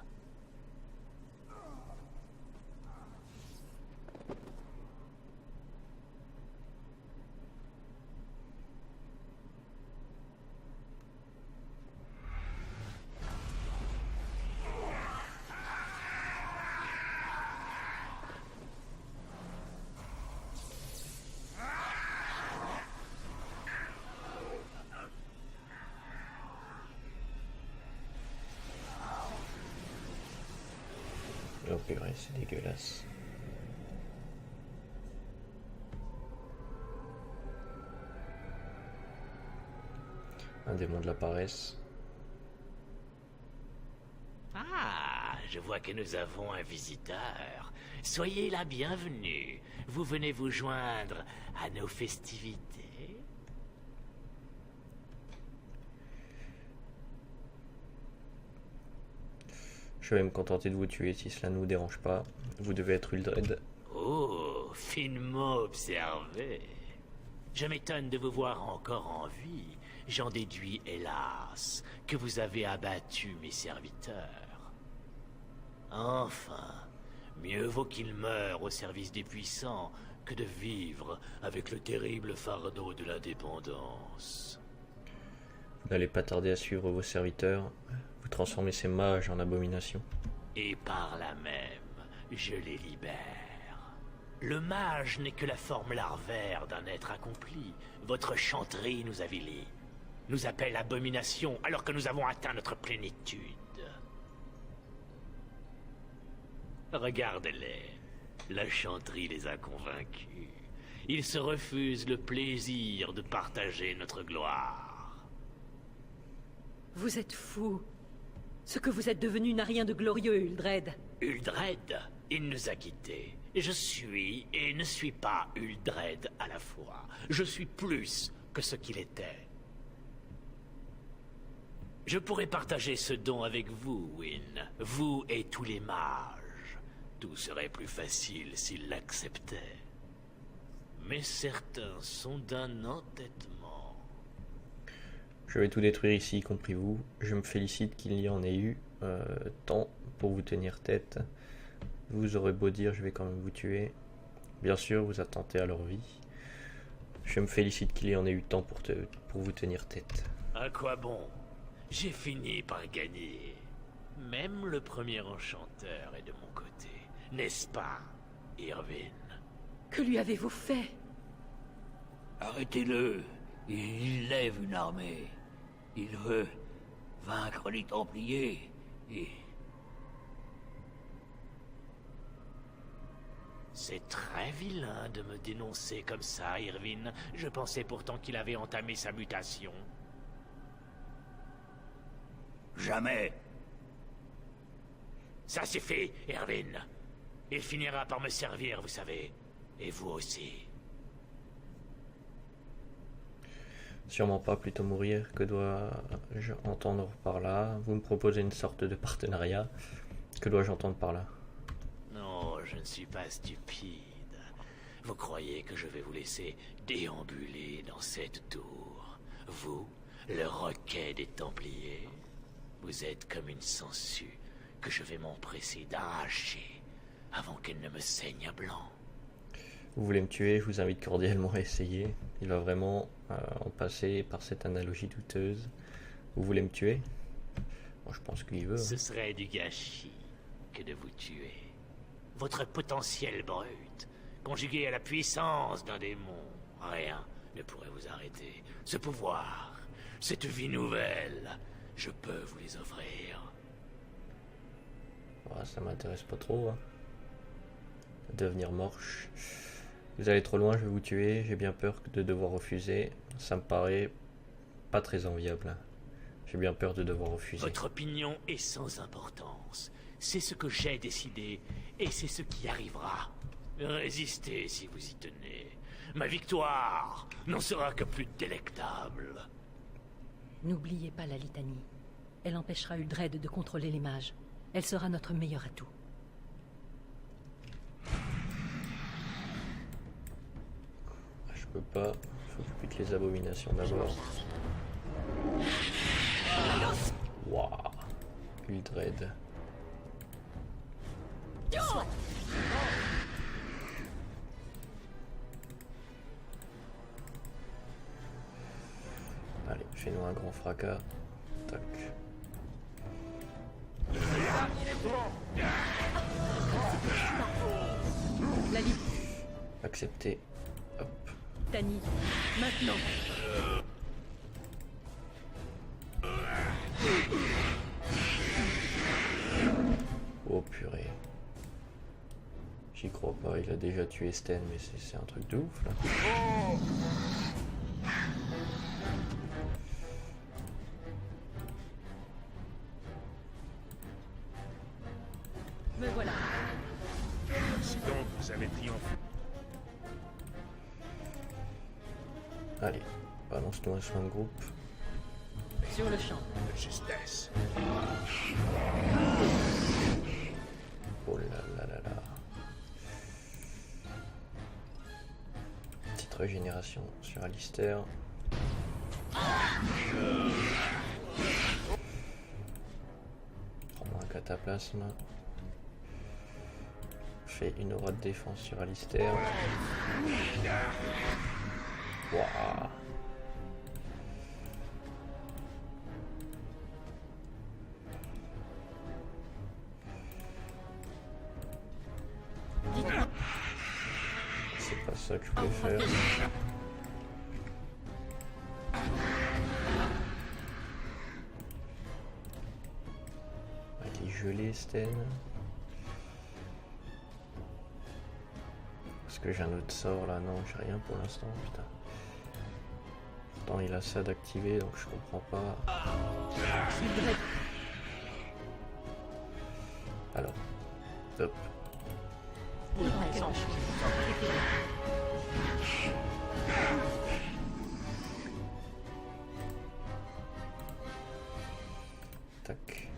[SPEAKER 1] Oh purée, c'est dégueulasse. Un démon de la paresse.
[SPEAKER 6] Ah, je vois que nous avons un visiteur. Soyez la bienvenue. Vous venez vous joindre à nos festivités.
[SPEAKER 1] Je vais me contenter de vous tuer si cela ne vous dérange pas. Vous devez être Uldred.
[SPEAKER 6] Oh, finement observé. Je m'étonne de vous voir encore en vie. J'en déduis, hélas, que vous avez abattu mes serviteurs. Enfin, mieux vaut qu'ils meurent au service des puissants que de vivre avec le terrible fardeau de l'indépendance.
[SPEAKER 1] Vous n'allez pas tarder à suivre vos serviteurs. Vous transformez ces mages en abominations.
[SPEAKER 6] Et par là même, je les libère. Le mage n'est que la forme larvaire d'un être accompli. Votre chanterie nous avilit, nous appelle abomination alors que nous avons atteint notre plénitude. Regardez-les. La chanterie les a convaincus. Ils se refusent le plaisir de partager notre gloire.
[SPEAKER 3] Vous êtes fou. Ce que vous êtes devenu n'a rien de glorieux, Uldred.
[SPEAKER 6] Uldred, il nous a quittés. Je suis et ne suis pas Uldred à la fois. Je suis plus que ce qu'il était. Je pourrais partager ce don avec vous, Wynne. Vous et tous les mages. Tout serait plus facile s'ils l'acceptaient. Mais certains sont d'un entêtement.
[SPEAKER 1] Je vais tout détruire ici, y compris vous. Je me félicite qu'il y en ait eu tant pour vous tenir tête. Vous aurez beau dire, je vais quand même vous tuer. Bien sûr, vous attentez à leur vie. Je me félicite qu'il y en ait eu temps pour vous tenir tête.
[SPEAKER 6] À quoi bon? J'ai fini par gagner. Même le premier enchanteur est de mon côté. N'est-ce pas, Irvine?
[SPEAKER 3] Que lui avez-vous fait?
[SPEAKER 12] Arrêtez-le. Il lève une armée. Il veut vaincre les Templiers et...
[SPEAKER 6] C'est très vilain de me dénoncer comme ça, Irvine. Je pensais pourtant qu'il avait entamé sa mutation.
[SPEAKER 12] Jamais.
[SPEAKER 6] Ça suffit, Irvine. Il finira par me servir, vous savez. Et vous aussi.
[SPEAKER 1] Sûrement pas, plutôt mourir. Que dois-je entendre par là? Vous me proposez une sorte de partenariat. Que dois-je entendre par là?
[SPEAKER 6] Non, je ne suis pas stupide. Vous croyez que je vais vous laisser déambuler dans cette tour? Vous, le Roquet des Templiers? Vous êtes comme une sangsue que je vais m'empresser d'arracher avant qu'elle ne me saigne à blanc.
[SPEAKER 1] Vous voulez me tuer? Je vous invite cordialement à essayer. Il va vraiment en passer par cette analogie douteuse. Vous voulez me tuer? Moi, je pense qu'il veut.
[SPEAKER 6] Ce serait du gâchis que de vous tuer. Votre potentiel brut, conjugué à la puissance d'un démon, rien ne pourrait vous arrêter. Ce pouvoir, cette vie nouvelle, je peux vous les offrir.
[SPEAKER 1] Ouais, ça m'intéresse pas trop. Devenir moche. Vous allez trop loin, je vais vous tuer. J'ai bien peur de devoir refuser. Ça me paraît pas très enviable. J'ai bien peur de devoir refuser.
[SPEAKER 6] Votre opinion est sans importance. C'est ce que j'ai décidé, et c'est ce qui arrivera. Résistez si vous y tenez. Ma victoire n'en sera que plus délectable.
[SPEAKER 3] N'oubliez pas la litanie. Elle empêchera Uldred de contrôler les mages. Elle sera notre meilleur atout.
[SPEAKER 1] Je peux pas. Faut que je pique les abominations d'abord. Waouh. Uldred. Allez, fais-nous un grand fracas. Tac.
[SPEAKER 3] La vie.
[SPEAKER 1] Accepté. Hop.
[SPEAKER 3] Tani, maintenant.
[SPEAKER 1] Oh purée. J'y crois pas, il a déjà tué Sten, mais c'est un truc de ouf là.
[SPEAKER 3] Me voilà.
[SPEAKER 5] Si donc vous avez triomphé.
[SPEAKER 1] Allez, balance-nous un soin de groupe.
[SPEAKER 3] Sur le champ.
[SPEAKER 5] De justesse.
[SPEAKER 1] Oh là là là là. Petite régénération sur Alistair. Prends-moi un cataplasme. Fais une aura de défense sur Alistair. Waouh. C'est pas ça que je voulais faire. Il est gelé, Sten. Est-ce que j'ai un autre sort là? Non, j'ai rien pour l'instant, putain. Pourtant il a ça d'activer, donc je comprends pas. Alors, hop. Tac.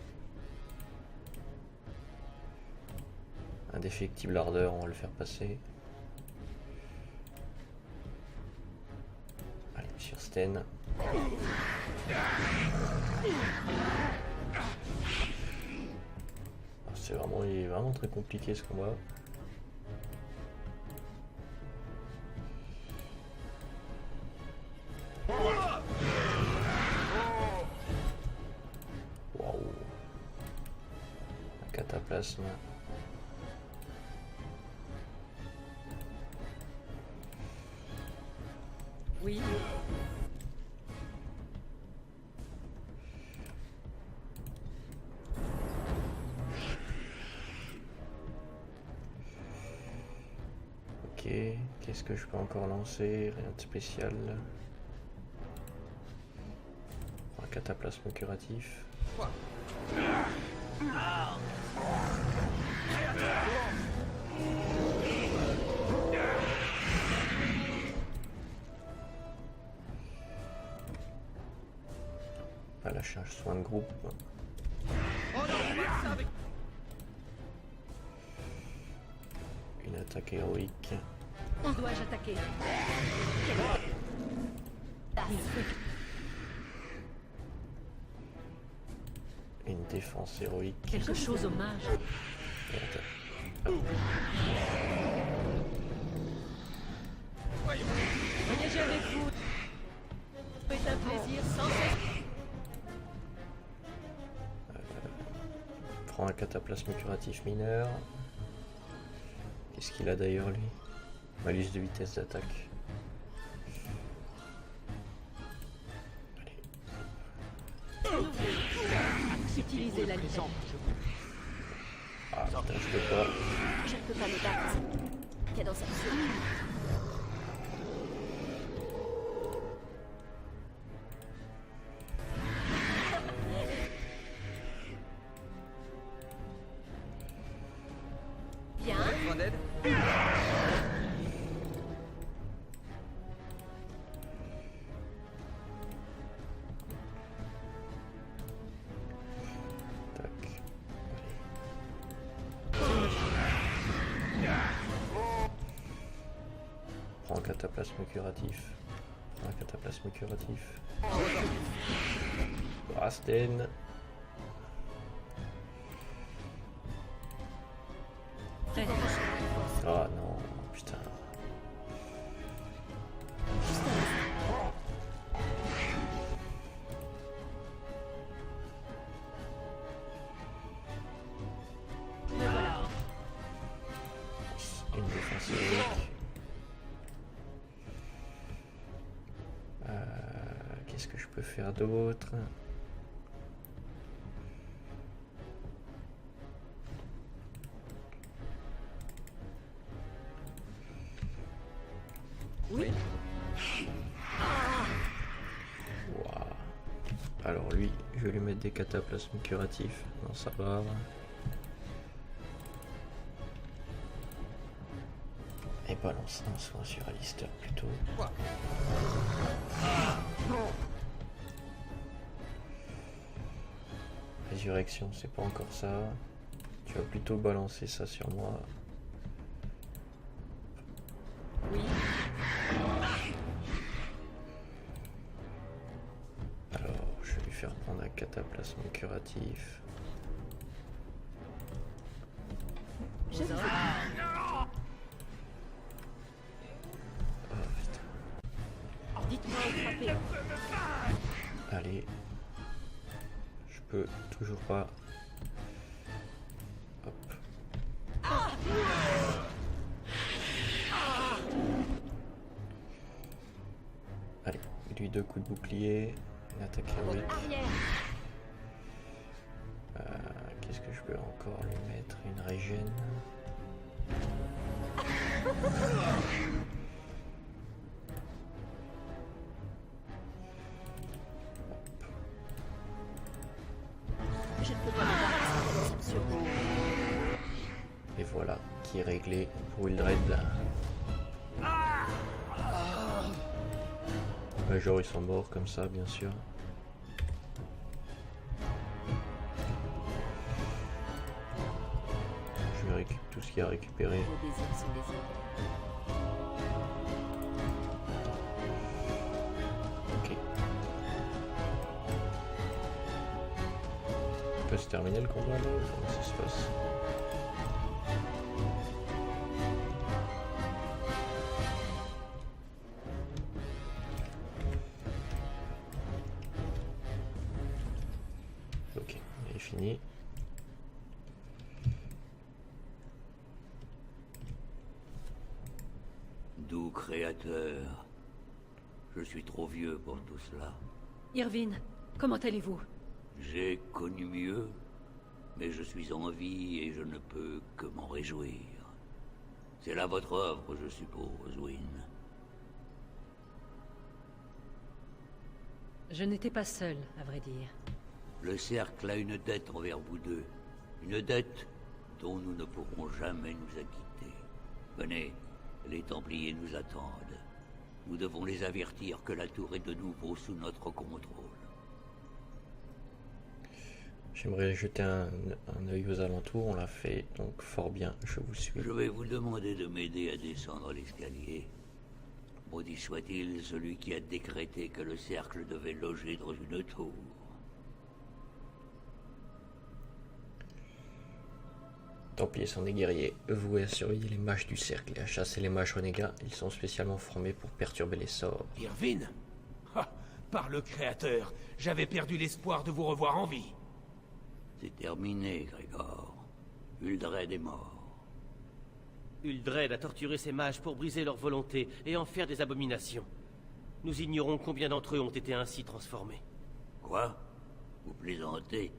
[SPEAKER 1] Indéfectible ardeur, on va le faire passer. Allez, sur Sten. Il est vraiment très compliqué ce combat. cataplasme.
[SPEAKER 3] Oui.
[SPEAKER 1] Ok, qu'est-ce que je peux encore lancer? Rien de spécial. Un cataplasme curatif. Là, je cherche soin de groupe. Une attaque héroïque.
[SPEAKER 3] Où dois-je attaquer?
[SPEAKER 1] Une défense héroïque.
[SPEAKER 3] Quelque chose au mage. Voyager avec vous est un plaisir sans cesse.
[SPEAKER 1] Prends un cataplasme curatif mineur. Qu'est-ce qu'il a d'ailleurs lui? Malus de vitesse d'attaque.
[SPEAKER 3] Utilisez la lumière.
[SPEAKER 1] Ah putain, je peux pas.
[SPEAKER 10] Je ne peux pas me battre. Cadence absolue. Bien.
[SPEAKER 2] Besoin d'aide?
[SPEAKER 1] Prends un cataplasme curatif. Prends un cataplasme curatif. Rasten. Ah non, putain. Une défense héroïque. Qu'est-ce que je peux faire d'autre?
[SPEAKER 3] Oui.
[SPEAKER 1] Wow. Alors lui, je vais lui mettre des cataplasmes curatifs dans sa barre. Et balance un soin sur Alistair plutôt. Résurrection, c'est pas encore ça. Tu vas plutôt balancer ça sur moi.
[SPEAKER 3] Oui.
[SPEAKER 1] Alors, je vais lui faire prendre un cataplasme curatif.
[SPEAKER 3] Je vous
[SPEAKER 1] Oh putain.
[SPEAKER 3] Dites-moi où frapper.
[SPEAKER 1] Allez. Je peux toujours pas. Hop. Allez, lui 2 coups de bouclier. Une attaque héroïque. Qu'est-ce que je peux encore lui mettre? Une régène.
[SPEAKER 10] Je ne peux pas me battre sans cadence.
[SPEAKER 1] Et voilà, qui est réglé pour Wildred. Genre ils sont morts comme ça, bien sûr. Je vais récupérer tout ce qu'il y a à récupérer.
[SPEAKER 10] Vos désirs sont des ordres.
[SPEAKER 1] Ok. On peut se terminer le combat là? Comment ça se passe? Ok, il est fini.
[SPEAKER 12] Doux créateur. Je suis trop vieux pour tout cela.
[SPEAKER 3] Irvine, comment allez-vous?
[SPEAKER 12] J'ai connu mieux, mais je suis en vie et je ne peux que m'en réjouir. C'est là votre œuvre, je suppose, Wynne.
[SPEAKER 3] Je n'étais pas seule, à vrai dire.
[SPEAKER 12] Le cercle a une dette envers vous deux. Une dette dont nous ne pourrons jamais nous acquitter. Venez, les Templiers nous attendent. Nous devons les avertir que la tour est de nouveau sous notre contrôle.
[SPEAKER 1] J'aimerais jeter un œil aux alentours, on l'a fait donc fort bien, je vous suis.
[SPEAKER 12] Je vais vous demander de m'aider à descendre l'escalier. Maudit soit-il celui qui a décrété que le cercle devait loger dans une tour.
[SPEAKER 1] Templiers sont des guerriers, voués à surveiller les mages du cercle et à chasser les mages renégats. Ils sont spécialement formés pour perturber les sorts.
[SPEAKER 11] Irvine? Ah, par le Créateur, j'avais perdu l'espoir de vous revoir en vie.
[SPEAKER 12] C'est terminé, Grégor. Uldred est mort.
[SPEAKER 11] Uldred a torturé ces mages pour briser leur volonté et en faire des abominations. Nous ignorons combien d'entre eux ont été ainsi transformés.
[SPEAKER 12] Quoi? Vous plaisantez?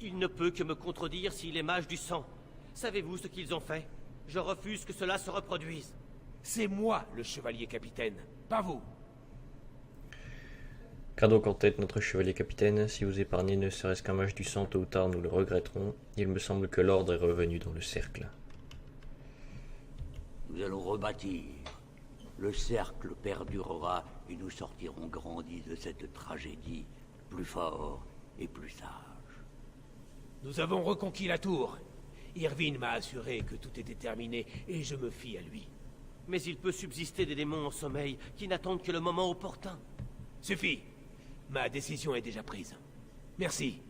[SPEAKER 11] Il ne peut que me contredire s'il est mage du sang. Savez-vous ce qu'ils ont fait? Je refuse que cela se reproduise. C'est moi le chevalier capitaine, pas vous.
[SPEAKER 1] Qu'a donc en tête notre chevalier capitaine? Si vous épargnez ne serait-ce qu'un mage du sang, tôt ou tard nous le regretterons. Il me semble que l'ordre est revenu dans le cercle.
[SPEAKER 12] Nous allons rebâtir. Le cercle perdurera et nous sortirons grandis de cette tragédie, plus forts et plus sages.
[SPEAKER 11] Nous avons reconquis la tour. Irvine m'a assuré que tout était terminé et je me fie à lui. Mais il peut subsister des démons en sommeil qui n'attendent que le moment opportun. Suffit. Ma décision est déjà prise. Merci.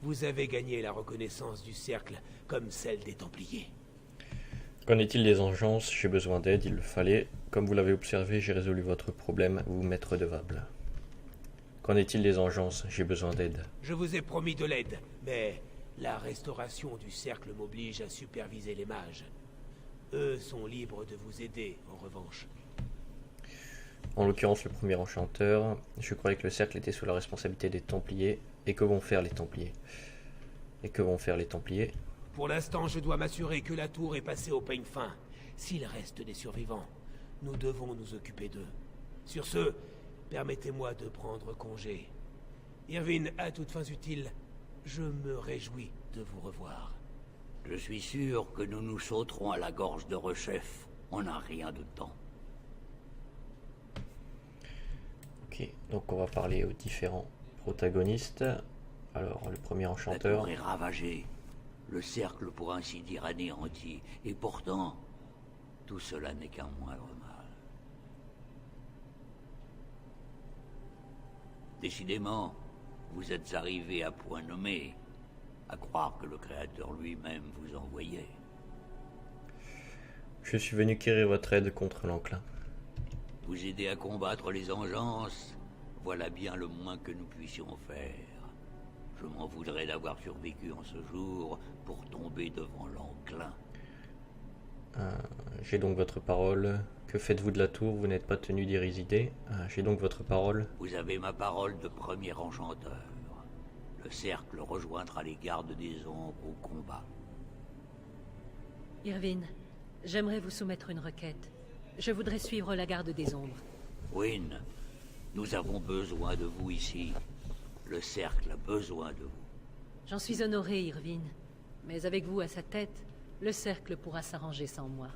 [SPEAKER 11] Vous avez gagné la reconnaissance du cercle comme celle des Templiers.
[SPEAKER 1] Qu'en est-il des engeances? J'ai besoin d'aide, il le fallait. Comme vous l'avez observé, j'ai résolu votre problème, vous m'êtes redevable. Qu'en est-il des engeances? J'ai besoin d'aide.
[SPEAKER 11] Je vous ai promis de l'aide, mais la restauration du cercle m'oblige à superviser les mages. Eux sont libres de vous aider, en revanche.
[SPEAKER 1] En l'occurrence, le premier enchanteur, je croyais que le cercle était sous la responsabilité des Templiers. Et que vont faire les Templiers? Et que vont faire les Templiers?
[SPEAKER 11] Pour l'instant, je dois m'assurer que la tour est passée au peigne fin. S'il reste des survivants, nous devons nous occuper d'eux. Sur ce, permettez-moi de prendre congé. Irvine, à toutes fins utiles, je me réjouis de vous revoir.
[SPEAKER 12] Je suis sûr que nous nous sauterons à la gorge de Rechef. On n'a rien de temps.
[SPEAKER 1] Ok, donc on va parler aux différents protagonistes. Alors, le premier enchanteur...
[SPEAKER 12] La tour est ravagée. Le cercle, pour ainsi dire, anéanti. Et pourtant, tout cela n'est qu'un moindre mal. Décidément, vous êtes arrivé à point nommé, à croire que le Créateur lui-même vous envoyait.
[SPEAKER 1] Je suis venu quérir votre aide contre l'enclin.
[SPEAKER 12] Vous aider à combattre les engeances, voilà bien le moins que nous puissions faire. Je m'en voudrais d'avoir survécu en ce jour pour tomber devant l'enclin.
[SPEAKER 1] J'ai donc votre parole. Que faites-vous de la tour? Vous n'êtes pas tenu d'y résider. J'ai donc votre parole.
[SPEAKER 12] Vous avez ma parole de premier enchanteur. Le cercle rejoindra les gardes des ombres au combat.
[SPEAKER 3] Irvine, j'aimerais vous soumettre une requête. Je voudrais suivre la garde des ombres.
[SPEAKER 12] Wynne, nous avons besoin de vous ici. Le cercle a besoin de vous.
[SPEAKER 3] J'en suis honoré, Irvine. Mais avec vous à sa tête, le cercle pourra s'arranger sans moi.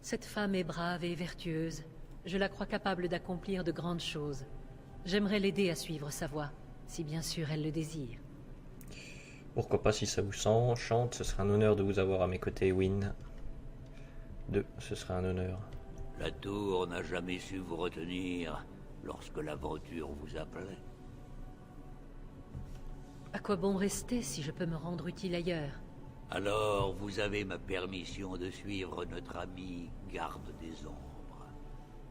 [SPEAKER 3] Cette femme est brave et vertueuse. Je la crois capable d'accomplir de grandes choses. J'aimerais l'aider à suivre sa voie, si bien sûr elle le désire.
[SPEAKER 1] Pourquoi pas, si ça vous chante, ce sera un honneur de vous avoir à mes côtés, Wynne. Ce sera un honneur.
[SPEAKER 12] La tour n'a jamais su vous retenir lorsque l'aventure vous appelait.
[SPEAKER 3] À quoi bon rester si je peux me rendre utile ailleurs?
[SPEAKER 12] Alors, vous avez ma permission de suivre notre ami garde des ombres.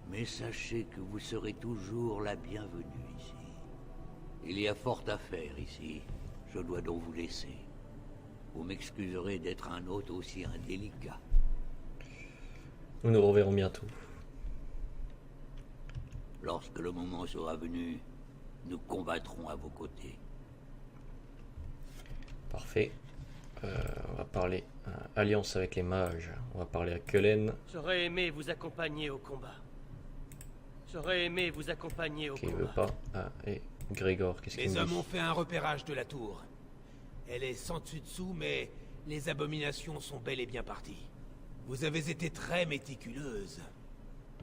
[SPEAKER 12] Mais sachez que vous serez toujours la bienvenue ici. Il y a fort à faire ici. Je dois donc vous laisser. Vous m'excuserez d'être un hôte aussi indélicat.
[SPEAKER 1] Nous nous reverrons bientôt.
[SPEAKER 12] Lorsque le moment sera venu, nous combattrons à vos côtés.
[SPEAKER 1] Parfait. On va parler alliance avec les mages. On va parler à Cullen.
[SPEAKER 11] J'aurais aimé vous accompagner au combat. J'aurais aimé vous accompagner au
[SPEAKER 1] Qui
[SPEAKER 11] combat.
[SPEAKER 1] veut pas. Ah, et Grégor, qu'est-ce qu'il
[SPEAKER 5] Les
[SPEAKER 1] me
[SPEAKER 5] hommes
[SPEAKER 1] dit?
[SPEAKER 5] ont fait un repérage de la tour. Elle est sans dessus-dessous, mais les abominations sont bel et bien parties. Vous avez été très méticuleuse.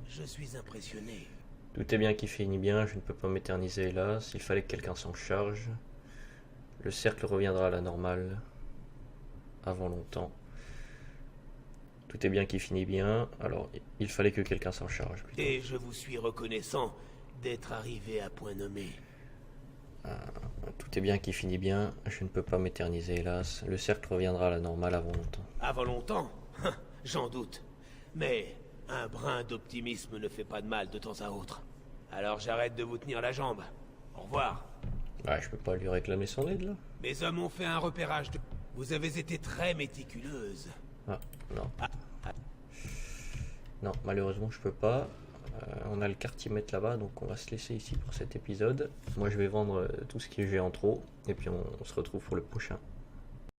[SPEAKER 5] Je suis impressionné.
[SPEAKER 1] Tout est bien qui finit bien, je ne peux pas m'éterniser hélas. Il fallait que quelqu'un s'en charge. Le cercle reviendra à la normale. Avant longtemps. Tout est bien qui finit bien. Alors, il fallait que quelqu'un s'en charge. Plutôt.
[SPEAKER 5] Et je vous suis reconnaissant d'être arrivé à point nommé.
[SPEAKER 1] Tout est bien qui finit bien. Je ne peux pas m'éterniser hélas. Le cercle reviendra à la normale avant longtemps.
[SPEAKER 5] Avant longtemps? J'en doute. Mais un brin d'optimisme ne fait pas de mal de temps à autre. Alors j'arrête de vous tenir la jambe. Au revoir.
[SPEAKER 1] Ouais, je peux pas lui réclamer son aide là.
[SPEAKER 5] Mes hommes ont fait un repérage de... Vous avez été très méticuleuse.
[SPEAKER 1] Ah, non. Non, malheureusement je peux pas. On a le quartier-mètre là-bas, donc on va se laisser ici pour cet épisode. Moi je vais vendre tout ce qui est en trop, et puis on se retrouve pour le prochain.